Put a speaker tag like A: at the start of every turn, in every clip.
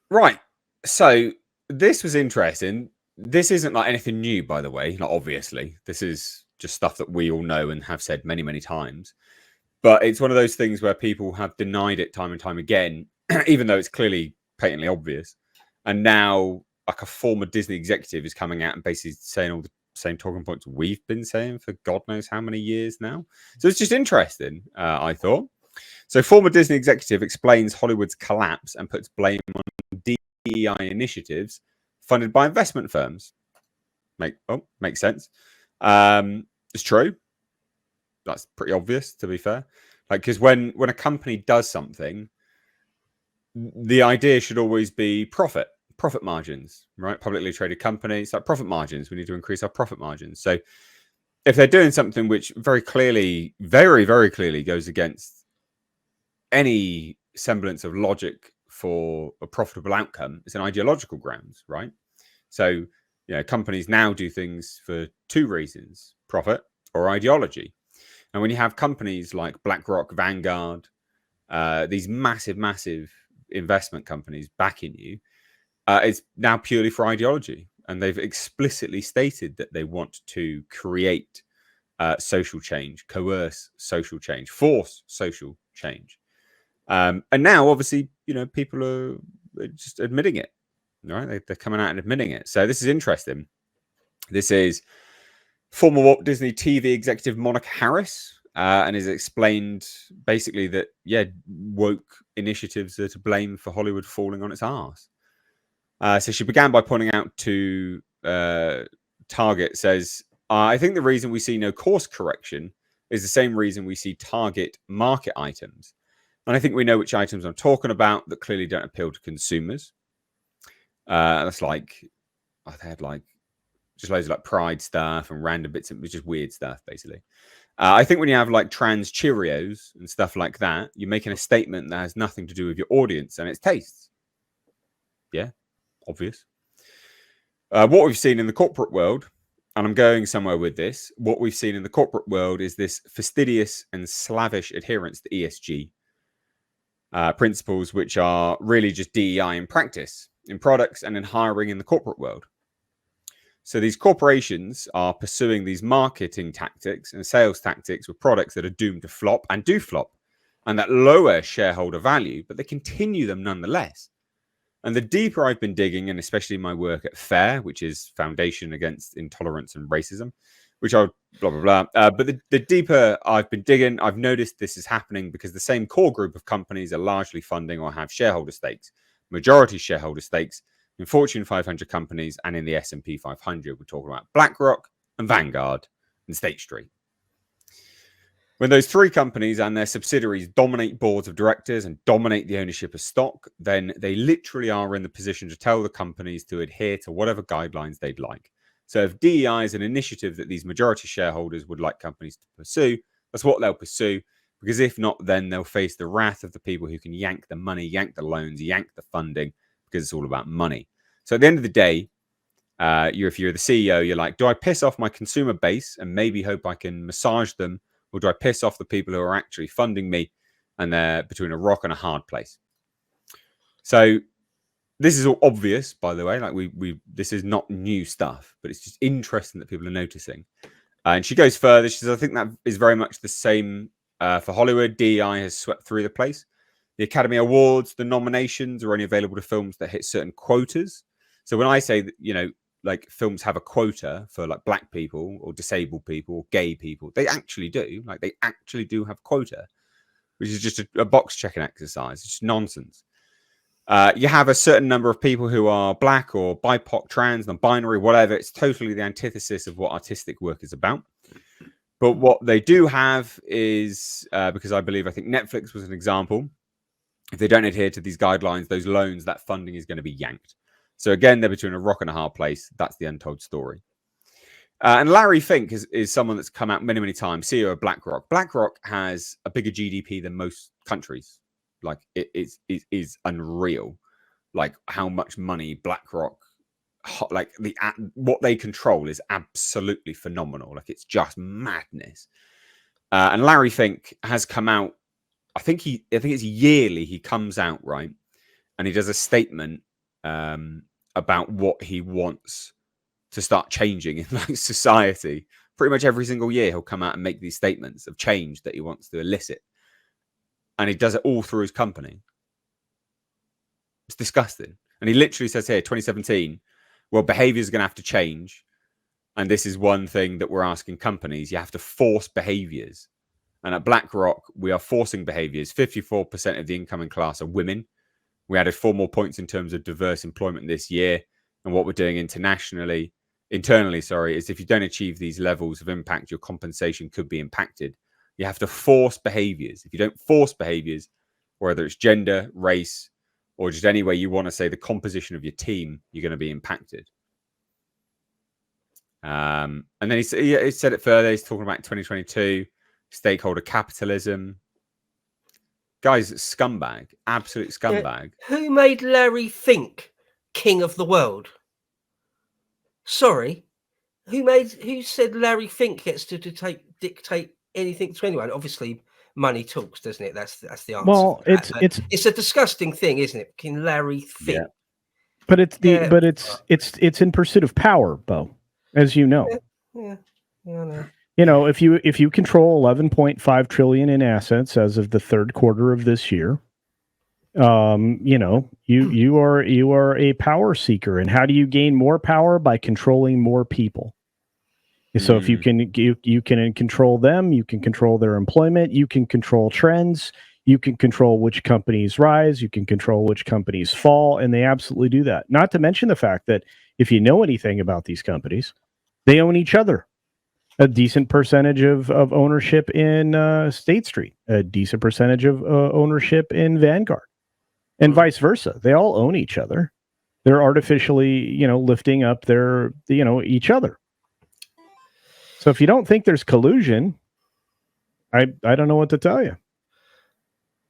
A: Right. So this was interesting. This isn't like anything new, by the way. Like, obviously, this is just stuff that we all know and have said many, many times. But it's one of those things where people have denied it time and time again, even though it's clearly patently obvious. And now, like, a former Disney executive is coming out and basically saying all the same talking points we've been saying for God knows how many years now. So it's just interesting, I thought. So, former Disney executive explains Hollywood's collapse and puts blame on DEI initiatives funded by investment firms. Makes sense. It's true. That's pretty obvious, to be fair. Like, because when a company does something, the idea should always be profit margins, right? Publicly traded companies, like profit margins. We need to increase our profit margins. So if they're doing something which very clearly, very, very clearly goes against any semblance of logic for a profitable outcome, it's an ideological grounds, right? So, companies now do things for two reasons: profit or ideology. And when you have companies like BlackRock, Vanguard, these massive, massive investment companies backing you, it's now purely for ideology. And they've explicitly stated that they want to create social change, coerce social change, force social change. And now, obviously, people are just admitting it, right? They're coming out and admitting it. So this is interesting. This is former Walt Disney TV executive Monica Harris, and has explained basically that, woke initiatives are to blame for Hollywood falling on its arse. So she began by pointing out to Target, says, I think the reason we see no course correction is the same reason we see Target market items. And I think we know which items I'm talking about that clearly don't appeal to consumers. That's like, they had like just loads of like Pride stuff and random bits of just weird stuff, basically. I think when you have like trans Cheerios and stuff like that, you're making a statement that has nothing to do with your audience and its tastes. Yeah, obvious. What we've seen in the corporate world, and I'm going somewhere with this, what we've seen in the corporate world is this fastidious and slavish adherence to ESG principles, which are really just DEI in practice, in products and in hiring in the corporate world. So these corporations are pursuing these marketing tactics and sales tactics with products that are doomed to flop and do flop, and that lower shareholder value, but they continue them nonetheless. And the deeper I've been digging, and especially my work at FAIR, which is Foundation Against Intolerance and Racism, which I'll blah, blah, blah. But the deeper I've been digging, I've noticed this is happening because the same core group of companies are largely funding or have shareholder stakes, majority shareholder stakes, in Fortune 500 companies and in the S&P 500. We're talking about BlackRock and Vanguard and State Street. When those three companies and their subsidiaries dominate boards of directors and dominate the ownership of stock, then they literally are in the position to tell the companies to adhere to whatever guidelines they'd like. So if DEI is an initiative that these majority shareholders would like companies to pursue, that's what they'll pursue. Because if not, then they'll face the wrath of the people who can yank the money, yank the loans, yank the funding, because it's all about money. So at the end of the day, if you're the CEO, you're like, do I piss off my consumer base and maybe hope I can massage them? Or do I piss off the people who are actually funding me and they're between a rock and a hard place? So this is all obvious, by the way. Like this is not new stuff, but it's just interesting that people are noticing. And she goes further. She says, I think that is very much the same for Hollywood. DEI has swept through the place. The Academy Awards, the nominations are only available to films that hit certain quotas. So when I say that, like films have a quota for like black people or disabled people or gay people, they actually do. Like they actually do have quota, which is just a box checking exercise. It's just nonsense. You have a certain number of people who are black or BIPOC, trans, non-binary, whatever. It's totally the antithesis of what artistic work is about. But what they do have is, because I think Netflix was an example, if they don't adhere to these guidelines, those loans, that funding is going to be yanked. So again, they're between a rock and a hard place. That's the untold story. And Larry Fink is someone that's come out many, many times, CEO of BlackRock. BlackRock has a bigger GDP than most countries. Like it is unreal. Like how much money BlackRock, like what they control is absolutely phenomenal. Like it's just madness. And Larry Fink has come out. I think it's yearly. He comes out, right, and he does a statement about what he wants to start changing in like society. Pretty much every single year, he'll come out and make these statements of change that he wants to elicit, and he does it all through his company. It's disgusting. And he literally says here, 2017, well, behavior is going to have to change. And this is one thing that we're asking companies. You have to force behaviors. And at BlackRock, we are forcing behaviors. 54% of the incoming class are women. We added 4 more points in terms of diverse employment this year. And what we're doing internally, is if you don't achieve these levels of impact, your compensation could be impacted. You have to force behaviors. If you don't force behaviors, whether it's gender, race, or just any way you want to say the composition of your team, you're going to be impacted. And then he said it further. He's talking about 2022, stakeholder capitalism. Guy's scumbag, absolute scumbag.
B: Who made Larry Fink king of the world? Sorry, who said Larry Fink gets to dictate anything to anyone? Obviously, money talks, doesn't it? That's the answer.
C: Well, it's
B: a disgusting thing, isn't it? King Larry Fink.
C: Yeah. But it's in pursuit of power, Bo, as you know.
B: Yeah, I know.
C: You know, if you control 11.5 trillion in assets as of the third quarter of this year, you know, you are a power seeker. And how do you gain more power? By controlling more people. So if you can control them, you can control their employment, you can control trends, you can control which companies rise, you can control which companies fall, and they absolutely do that. Not to mention the fact that if you know anything about these companies, they own each other. A decent percentage of ownership in State Street, a decent percentage of ownership in Vanguard, and vice versa. They all own each other. They're artificially, lifting up their, each other. So if you don't think there's collusion, I don't know what to tell you.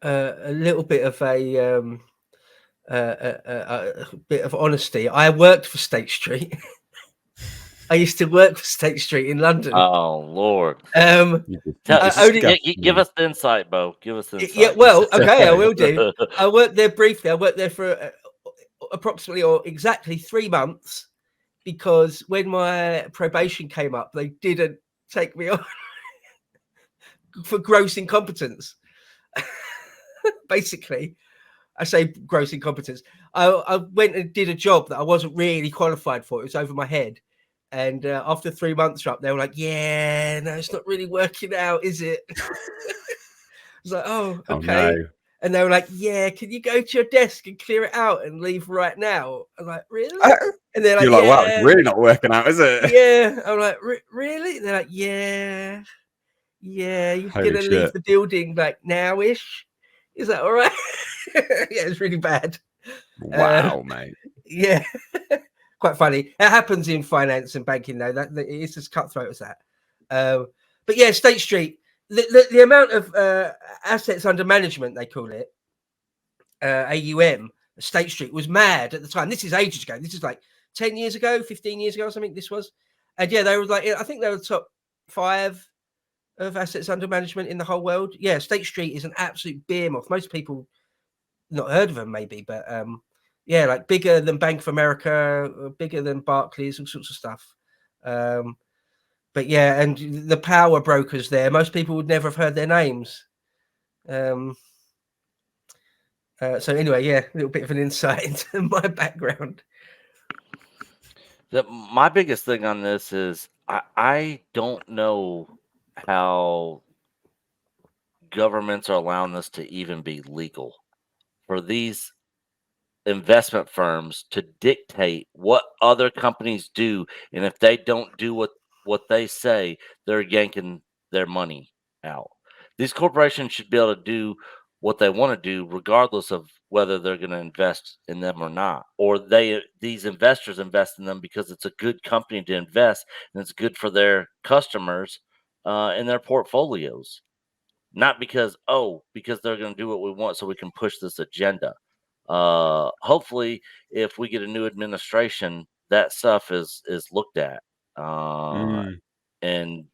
B: A little bit of a bit of honesty. I worked for State Street. I used to work for State Street in London.
D: Oh Lord!
B: Give
D: us the insight, Bo. Give us the insight.
B: Yeah, well, okay, I will do. I worked there briefly. I worked there for approximately or exactly 3 months, because when my probation came up, they didn't take me on for gross incompetence. Basically, I say gross incompetence. I went and did a job that I wasn't really qualified for. It was over my head. And after 3 months up, they were like, yeah, no, it's not really working out, is it? I was like, oh, okay. Oh, no. And they were like, yeah, can you go to your desk and clear it out and leave right now? I'm like, really? And they're like,
A: you're like, wow, it's really not working out, is it?
B: Yeah. I'm like, really? And they're like, yeah, you're going to leave the building like now-ish. Is that all right? Yeah, it's really bad.
A: Wow, mate.
B: Yeah. Quite funny. It happens in finance and banking, though. That it's as cutthroat as that. But yeah, State Street, the amount of assets under management, they call it, AUM, State Street, was mad at the time. This is ages ago. This is like 10 years ago, 15 years ago or something. This was. And yeah, they were like, I think they were the top 5 of assets under management in the whole world. Yeah, State Street is an absolute behemoth. Most people not heard of them, maybe, but yeah, like bigger than Bank of America, bigger than Barclays, all sorts of stuff. But yeah, and the power brokers there, most people would never have heard their names. So anyway, yeah, a little bit of an insight into my background.
D: My biggest thing on this is I don't know how governments are allowing this to even be legal for these investment firms to dictate what other companies do, and if they don't do what they say, they're yanking their money out. These corporations should be able to do what they want to do regardless of whether they're going to invest in them or not, or these investors invest in them because it's a good company to invest and it's good for their customers in their portfolios, not because they're going to do what we want so we can push this agenda. Hopefully, if we get a new administration, that stuff is looked at, and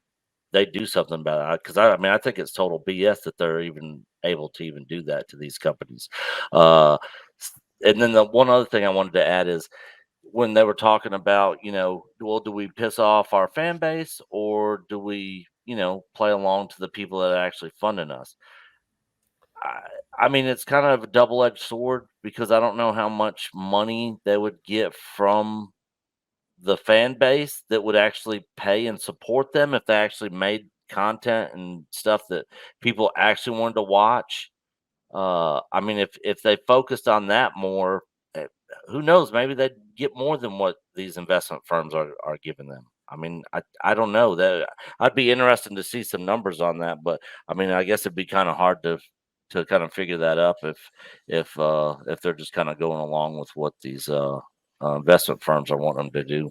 D: they do something about it. Because I think it's total BS that they're even able to even do that to these companies. And then the one other thing I wanted to add is when they were talking about, well, do we piss off our fan base or do we, play along to the people that are actually funding us? I mean, it's kind of a double-edged sword because I don't know how much money they would get from the fan base that would actually pay and support them if they actually made content and stuff that people actually wanted to watch. I mean, if they focused on that more, who knows? Maybe they'd get more than what these investment firms are giving them. I mean, I don't know. That I'd be interested to see some numbers on that, but I mean, I guess it'd be kind of hard to kind of figure that up if they're just kind of going along with what these investment firms are wanting them to do.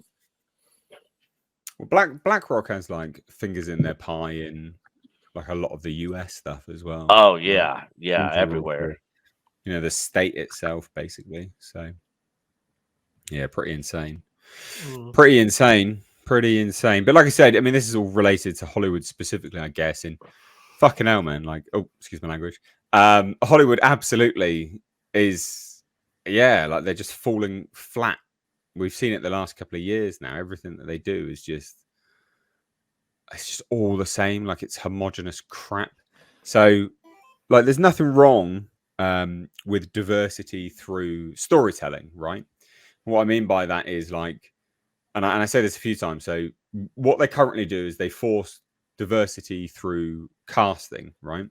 A: Well, BlackRock has like fingers in their pie in like a lot of the US stuff as well.
D: Oh yeah, everywhere.
A: The state itself, basically. So yeah, pretty insane. Pretty insane. But like I said, I mean, this is all related to Hollywood specifically, I guess. And fucking hell, man. Like, oh, excuse my language. Hollywood absolutely is, like they're just falling flat. We've seen it the last couple of years now. Everything that they do is it's just all the same. Like it's homogenous crap. So, like, there's nothing wrong with diversity through storytelling, right? What I mean by that is like, and I say this a few times. So, what they currently do is they force diversity through casting, right?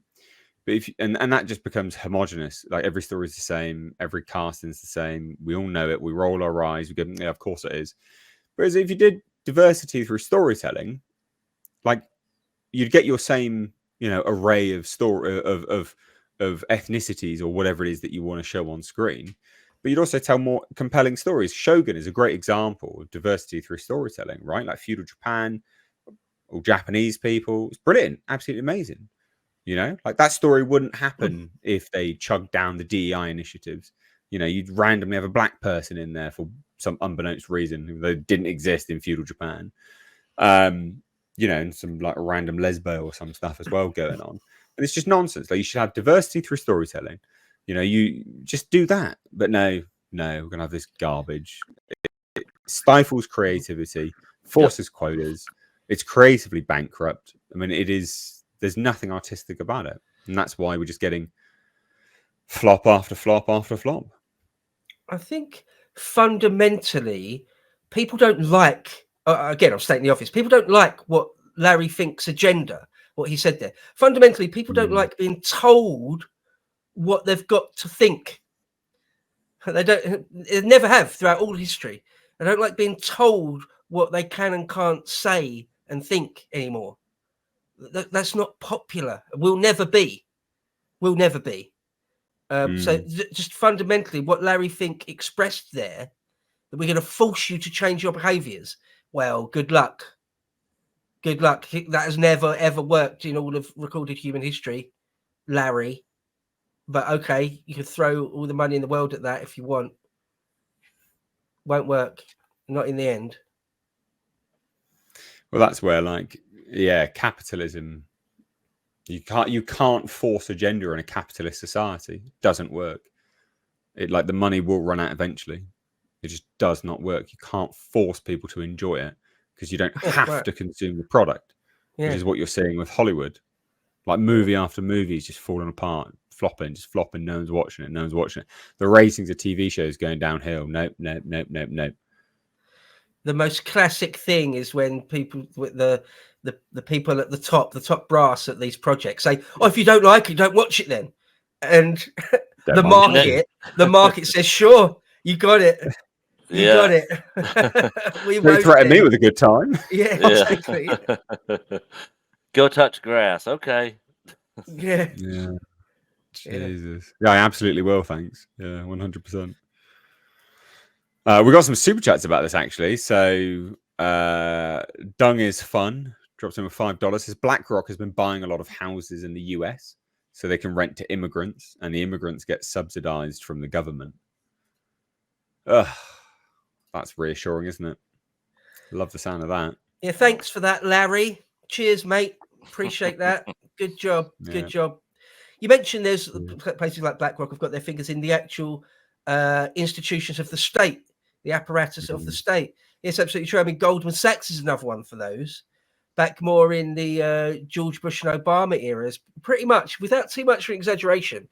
A: But and that just becomes homogenous. Like every story is the same, every casting's the same. We all know it. We roll our eyes. We go, yeah, of course it is. Whereas if you did diversity through storytelling, like you'd get your same, array of story of ethnicities or whatever it is that you want to show on screen. But you'd also tell more compelling stories. Shogun is a great example of diversity through storytelling, right? Like feudal Japan, or Japanese people. It's brilliant, absolutely amazing. Like that story wouldn't happen if they chugged down the DEI initiatives. You'd randomly have a black person in there for some unbeknownst reason that didn't exist in feudal Japan. And some like a random lesbo or some stuff as well going on. And it's just nonsense. Like you should have diversity through storytelling. You just do that. But no, we're gonna have this garbage. It stifles creativity, forces quotas. It's creatively bankrupt. I mean, it is. There's nothing artistic about it, and that's why we're just getting flop after flop after flop.
B: I think fundamentally, people don't like. Again, I'm stating the obvious. People don't like what Larry Fink's agenda, what he said there. Fundamentally, people don't like being told what they've got to think. They don't. They never have throughout all history. They don't like being told what they can and can't say and think anymore. That's not popular. Will never be. So just fundamentally, what Larry Fink expressed there, that we're going to force you to change your behaviours. Well, good luck. That has never ever worked in all of recorded human history, Larry. But okay, you can throw all the money in the world at that if you want. Won't work. Not in the end.
A: Well, that's where, like, capitalism. You can't force a gender in a capitalist society. It doesn't work. The money will run out eventually. It just does not work. You can't force people to enjoy it because you don't have to consume the product, which is what you're seeing with Hollywood. Like movie after movie is just falling apart, flopping. No one's watching it. The ratings of TV shows going downhill. Nope.
B: The most classic thing is when people with the people at the top brass at these projects say, "Oh, if you don't like it, don't watch it then." And the market says, "Sure, you got it. You got it."
A: We won't threaten me with a good time.
B: Yeah, exactly.
D: Go touch grass, okay?
B: Yeah.
A: Jesus. Yeah, I absolutely will. Thanks. Yeah, 100%. We got some super chats about this actually. So, Dung is fun. Drops in with $5. Says BlackRock has been buying a lot of houses in the US so they can rent to immigrants, and the immigrants get subsidized from the government. Ugh, that's reassuring, isn't it? Love the sound of that.
B: Yeah, thanks for that, Larry. Cheers, mate. Appreciate that. Good job. Good job. You mentioned there's places like BlackRock have got their fingers in the actual institutions of the state, the apparatus of the state. It's absolutely true. I mean, Goldman Sachs is another one for those. Back more in the George Bush and Obama eras, pretty much, without too much of an exaggeration,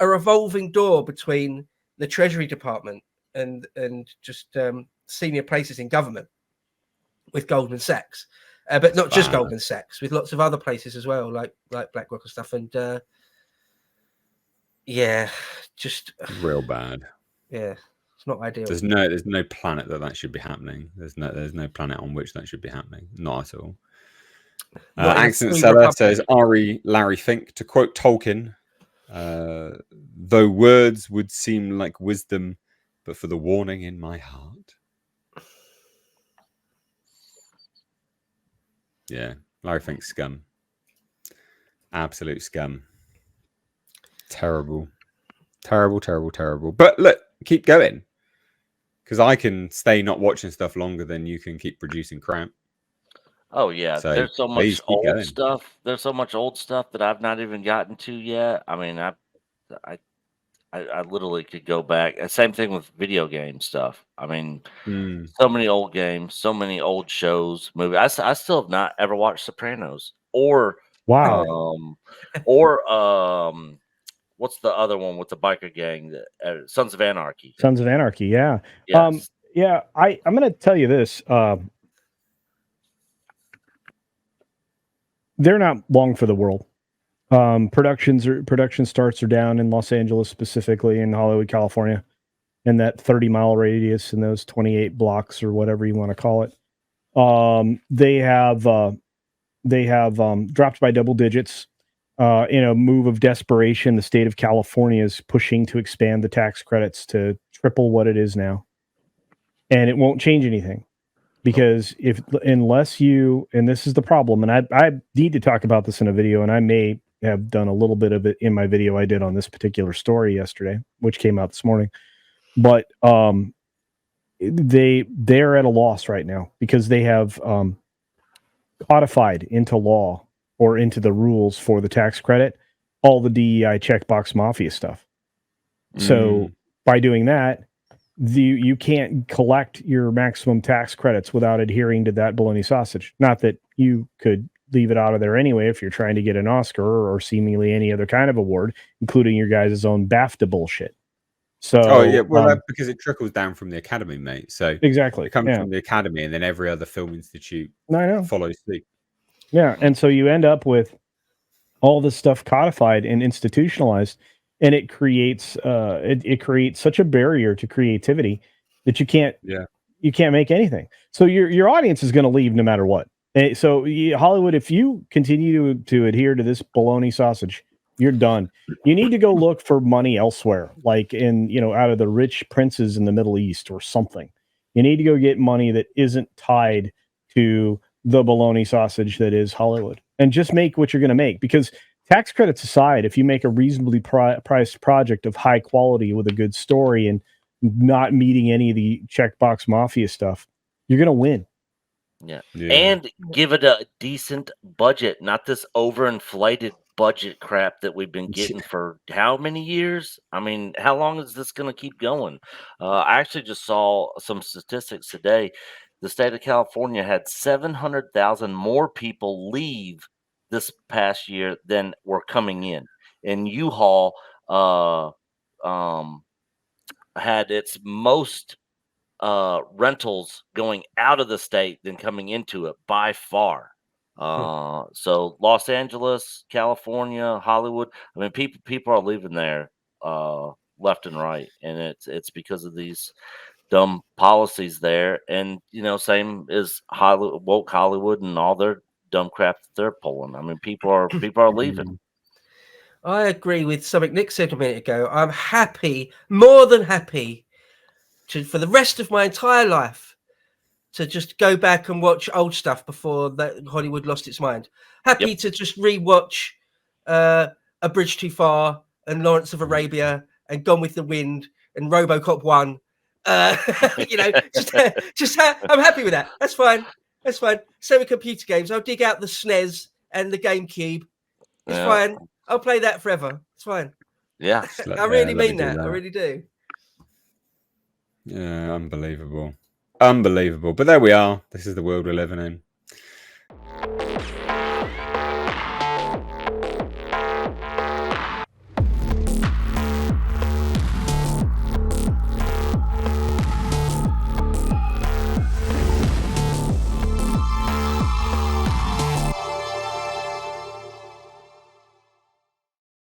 B: a revolving door between the Treasury Department and just senior places in government with Goldman Sachs. But not just Goldman Sachs, with lots of other places as well, like BlackRock and stuff. And yeah, just
A: real bad.
B: Yeah, it's not ideal.
A: There's no planet that should be happening. There's no planet on which that should be happening. Not at all. Accent Seller says Larry Fink, to quote Tolkien, though words would seem like wisdom, but for the warning in my heart. Yeah, Larry Fink's scum. Absolute scum. Terrible. But look, keep going. Because I can stay not watching stuff longer than you can keep producing crap.
D: Oh yeah,
A: So
D: there's so much old stuff. There's so much old stuff that I've not even gotten to yet. I mean, I literally could go back. Same thing with video game stuff. I mean, so many old games, so many old shows, movies. I still have not ever watched Sopranos or what's the other one with the biker gang? Sons of Anarchy.
C: Sons of Anarchy. Yeah.
D: Yes.
C: Yeah. I'm going to tell you this. They're not long for the world. Production starts are down in Los Angeles, specifically in Hollywood, California, in that 30-mile radius in those 28 blocks or whatever you want to call it. They have dropped by double digits. In a move of desperation, the state of California is pushing to expand the tax credits to triple what it is now, and it won't change anything. Because unless you, and this is the problem, and I need to talk about this in a video, and I may have done a little bit of it in my video I did on this particular story yesterday, which came out this morning. But they're at a loss right now because they have codified into law or into the rules for the tax credit all the DEI checkbox mafia stuff. So by doing that, you can't collect your maximum tax credits without adhering to that bologna sausage. Not that you could leave it out of there anyway if you're trying to get an Oscar or seemingly any other kind of award, including your guys' own BAFTA bullshit. So,
A: because it trickles down from the Academy, mate. So
C: exactly,
A: it comes from the Academy, and then every other film institute follows suit.
C: Yeah, and so you end up with all this stuff codified and institutionalized. And it creates it creates such a barrier to creativity that you can't make anything. So your audience is going to leave no matter what. And so Hollywood, if you continue to adhere to this bologna sausage, you're done. You need to go look for money elsewhere, like out of the rich princes in the Middle East or something. You need to go get money that isn't tied to the bologna sausage that is Hollywood, and just make what you're going to make. Because tax credits aside, if you make a reasonably priced project of high quality with a good story and not meeting any of the checkbox mafia stuff, you're going to win.
D: Yeah. And give it a decent budget, not this overinflated budget crap that we've been getting for how many years? I mean, how long is this going to keep going? I actually just saw some statistics today. The state of California had 700,000 more people leave this past year than were coming in. And U-Haul had its most rentals going out of the state than coming into it by far. So Los Angeles, California, Hollywood, I mean, people are leaving there left and right, and it's because of these dumb policies there. And same as woke Hollywood and all their dumb crap that they're pulling. I mean, people are leaving.
B: I agree with something Nick said a minute ago. I'm happy, more than happy, for the rest of my entire life to just go back and watch old stuff before that Hollywood lost its mind. Happy to just rewatch A Bridge Too Far and Lawrence of Arabia and Gone with the Wind and RoboCop 1. I'm happy with that. That's fine. Same with computer games. I'll dig out the SNES and the GameCube. It's fine. I'll play that forever. It's fine.
D: Yeah.
B: I really mean that. I really do.
A: Yeah, unbelievable. Unbelievable. But there we are. This is the world we're living in.